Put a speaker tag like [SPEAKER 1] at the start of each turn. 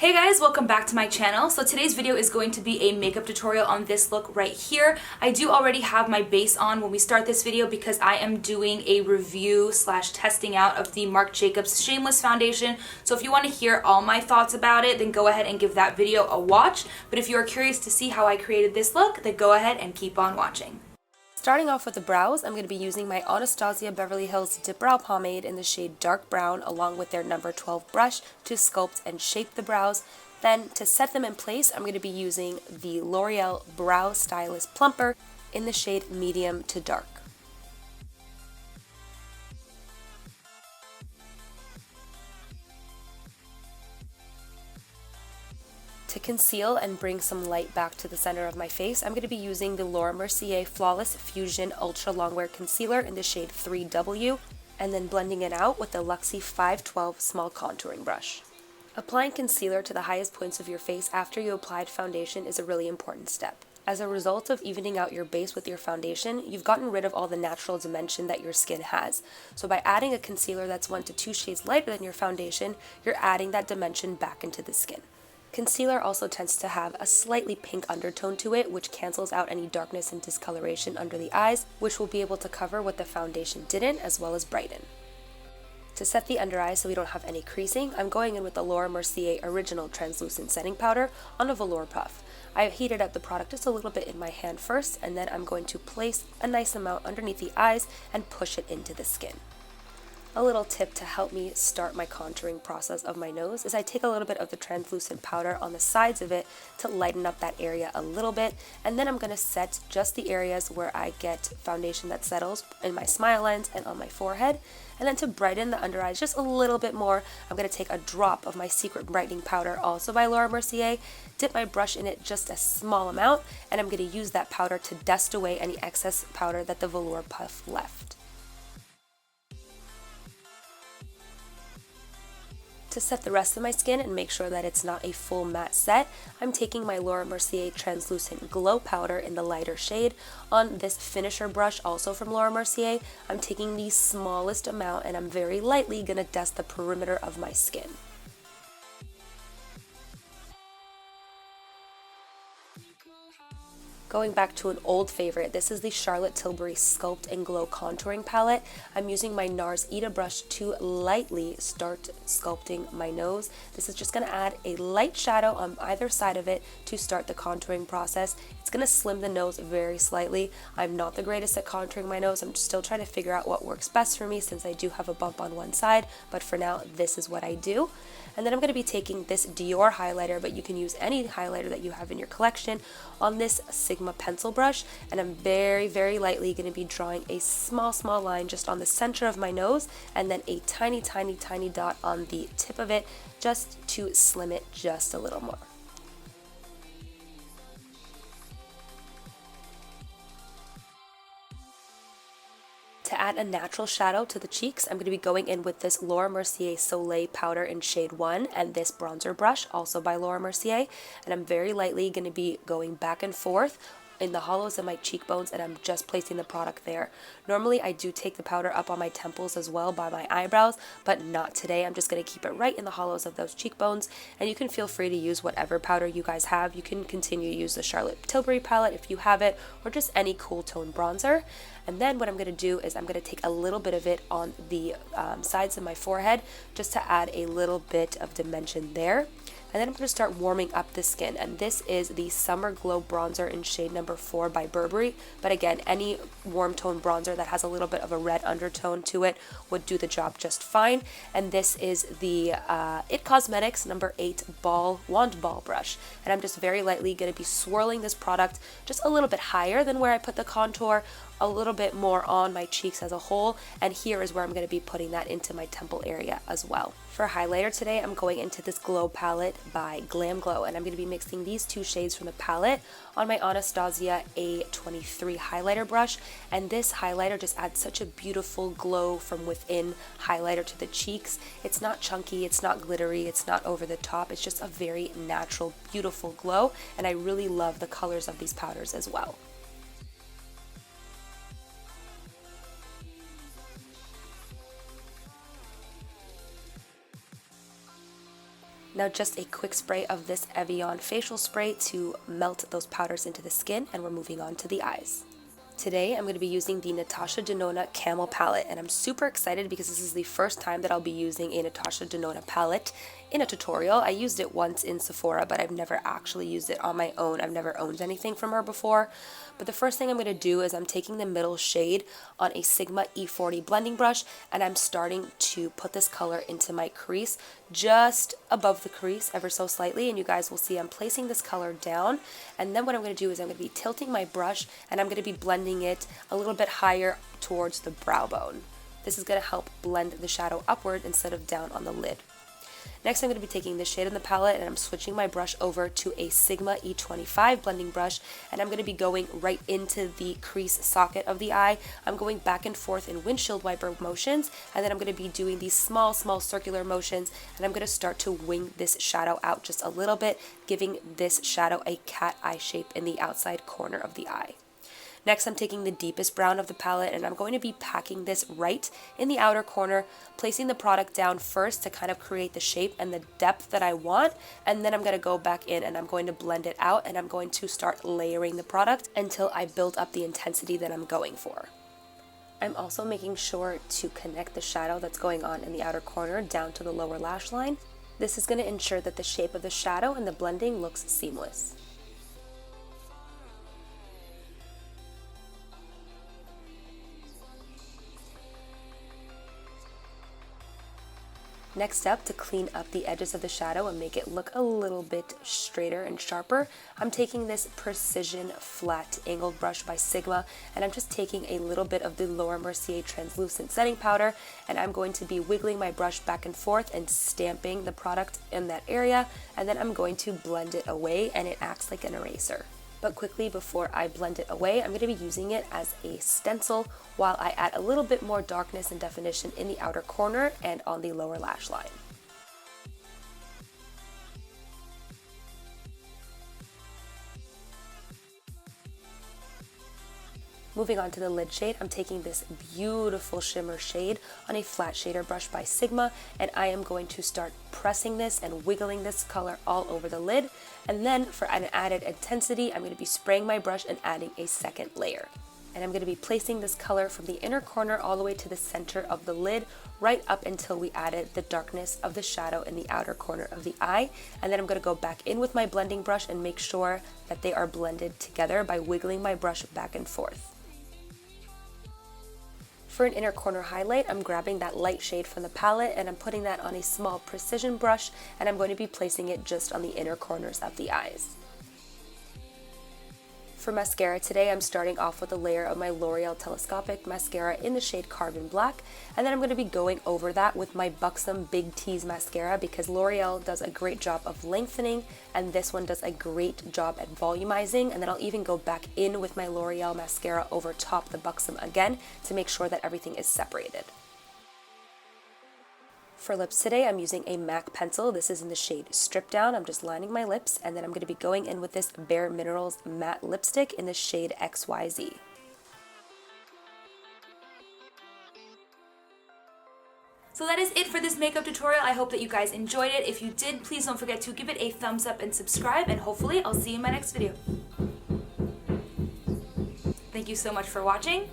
[SPEAKER 1] Hey guys, welcome back to my channel. So today's video is going to be a makeup tutorial on this look right here. I do already have my base on when we start this video because I am doing a review slash testing out of the Marc Jacobs Shameless Foundation. So if you want to hear all my thoughts about it, then go ahead and give that video a watch. But if you are curious to see how I created this look, then go ahead and keep on watching. Starting off with the brows, I'm going to be using my Anastasia Beverly Hills DipBrow pomade in the shade Dark Brown along with their number 12 brush to sculpt and shape the brows. Then to set them in place, I'm going to be using the L'Oreal Brow Stylist Plumper in the shade Medium to Dark. To conceal and bring some light back to the center of my face, I'm going to be using the Mercier Flawless Fusion Ultra Longwear Concealer in the shade 3W, and then blending it out with the Luxie 512 Small Contouring Brush. Applying concealer to the highest points of your face after you applied foundation is a really important step. As a result of evening out your base with your foundation, you've gotten rid of all the natural dimension that your skin has. So by adding a concealer that's 1 to 2 shades lighter than your foundation, you're adding that dimension back into the skin. Concealer also tends to have a slightly pink undertone to it, which cancels out any darkness and discoloration under the eyes, which will be able to cover what the foundation didn't, as well as brighten. To set the under eyes so we don't have any creasing, I'm going in with the Mercier Original Translucent Setting Powder on a velour puff. I have heated up the product just a little bit in my hand first, and then I'm going to place a nice amount underneath the eyes and push it into the skin. A little tip to help me start my contouring process of my nose is I take a little bit of the translucent powder on the sides of it to lighten up that area a little bit, and then I'm going to set just the areas where I get foundation that settles in my smile lines and on my forehead. And then to brighten the under eyes just a little bit more, I'm going to take a drop of my Secret Brightening Powder, also by Mercier, dip my brush in it just a small amount, and I'm going to use that powder to dust away any excess powder that the velour puff left. To set the rest of my skin and make sure that it's not a full matte set, I'm taking my Mercier Translucent Glow Powder in the lighter shade on this finisher brush, also from Mercier. I'm taking the smallest amount and I'm very lightly going to dust the perimeter of my skin. Going back to an old favorite, this is the Charlotte Tilbury Sculpt and Glow Contouring Palette. I'm using my Nars ITA brush to lightly start sculpting my nose. This is just going to add a light shadow on either side of it to start the contouring process. It's going to slim the nose very slightly. I'm not the greatest at contouring my nose. I'm still trying to figure out what works best for me since I do have a bump on one side, but for now, this is what I do. And then I'm going to be taking this Dior highlighter, but you can use any highlighter that you have in your collection, on this Sigma pencil brush, and I'm very, very lightly going to be drawing a small line just on the center of my nose, and then a tiny dot on the tip of it, just to slim it just a little more. To add a natural shadow to the cheeks, I'm going to be going in with this Mercier Soleil powder in shade 1 and this bronzer brush, also by Mercier, and I'm very lightly going to be going back and forth in the hollows of my cheekbones, and I'm just placing the product there. Normally I do take the powder up on my temples as well by my eyebrows, but not today. I'm just going to keep it right in the hollows of those cheekbones, and you can feel free to use whatever powder you guys have. You can continue to use the Charlotte Tilbury palette if you have it, or just any cool tone bronzer. And then what I'm going to do is I'm going to take a little bit of it on the sides of my forehead just to add a little bit of dimension there. And then I'm going to start warming up the skin, and this is the Summer Glow Bronzer in shade number 4 by Burberry. But again, any warm tone bronzer that has a little bit of a red undertone to it would do the job just fine. And this is the IT Cosmetics number 8 Wand Ball Brush. And I'm just very lightly going to be swirling this product just a little bit higher than where I put the contour, a little bit more on my cheeks as a whole, and here is where I'm going to be putting that into my temple area as well. For highlighter today, I'm going into this Glow palette by GlamGlow, and I'm going to be mixing these two shades from the palette on my Anastasia A23 highlighter brush, and this highlighter just adds such a beautiful glow from within highlighter to the cheeks. It's not chunky, it's not glittery, it's not over the top, it's just a very natural, beautiful glow, and I really love the colors of these powders as well. Now just a quick spray of this Evian facial spray to melt those powders into the skin, and we're moving on to the eyes. Today I'm going to be using the Natasha Denona Camel palette, and I'm super excited because this is the first time that I'll be using a Natasha Denona palette in a tutorial. I used it once in Sephora, but I've never actually used it on my own. I've never owned anything from her before. But the first thing I'm going to do is I'm taking the middle shade on a Sigma E40 blending brush, and I'm starting to put this color into my crease, just above the crease ever so slightly, and you guys will see I'm placing this color down. And then what I'm going to do is I'm going to be tilting my brush, and I'm going to be blending it a little bit higher towards the brow bone. This is going to help blend the shadow upward instead of down on the lid. Next, I'm going to be taking this shade in the palette, and I'm switching my brush over to a Sigma E25 blending brush, and I'm going to be going right into the crease socket of the eye. I'm going back and forth in windshield wiper motions, and then I'm going to be doing these small circular motions, and I'm going to start to wing this shadow out just a little bit, giving this shadow a cat eye shape in the outside corner of the eye. Next, I'm taking the deepest brown of the palette, and I'm going to be packing this right in the outer corner, placing the product down first to kind of create the shape and the depth that I want, and then I'm going to go back in and I'm going to blend it out, and I'm going to start layering the product until I build up the intensity that I'm going for. I'm also making sure to connect the shadow that's going on in the outer corner down to the lower lash line. This is going to ensure that the shape of the shadow and the blending looks seamless. Next up, to clean up the edges of the shadow and make it look a little bit straighter and sharper, I'm taking this Precision Flat Angled Brush by Sigma, and I'm just taking a little bit of the Laura Mercier Translucent Setting Powder, and I'm going to be wiggling my brush back and forth and stamping the product in that area, and then I'm going to blend it away, and it acts like an eraser. But quickly, before I blend it away, I'm going to be using it as a stencil while I add a little bit more darkness and definition in the outer corner and on the lower lash line. Moving on to the lid shade, I'm taking this beautiful shimmer shade on a flat shader brush by Sigma, and I am going to start pressing this and wiggling this color all over the lid. And then for an added intensity, I'm going to be spraying my brush and adding a second layer. And I'm going to be placing this color from the inner corner all the way to the center of the lid, right up until we added the darkness of the shadow in the outer corner of the eye. And then I'm going to go back in with my blending brush and make sure that they are blended together by wiggling my brush back and forth. For an inner corner highlight, I'm grabbing that light shade from the palette and I'm putting that on a small precision brush, and I'm going to be placing it just on the inner corners of the eyes. For mascara today, I'm starting off with a layer of my L'Oreal Telescopic Mascara in the shade Carbon Black, and then I'm going to be going over that with my Buxom Big Tease Mascara because L'Oreal does a great job of lengthening and this one does a great job at volumizing, and then I'll even go back in with my L'Oreal Mascara over top the Buxom again to make sure that everything is separated. For lips today, I'm using a MAC pencil. This is in the shade Strip Down. I'm just lining my lips, and then I'm going to be going in with this Bare Minerals matte lipstick in the shade XYZ.
[SPEAKER 2] So that is it for this makeup tutorial. I hope that you guys enjoyed it. If you did, please don't forget to give it a thumbs up and subscribe, and hopefully I'll see you in my next video. Thank you so much for watching.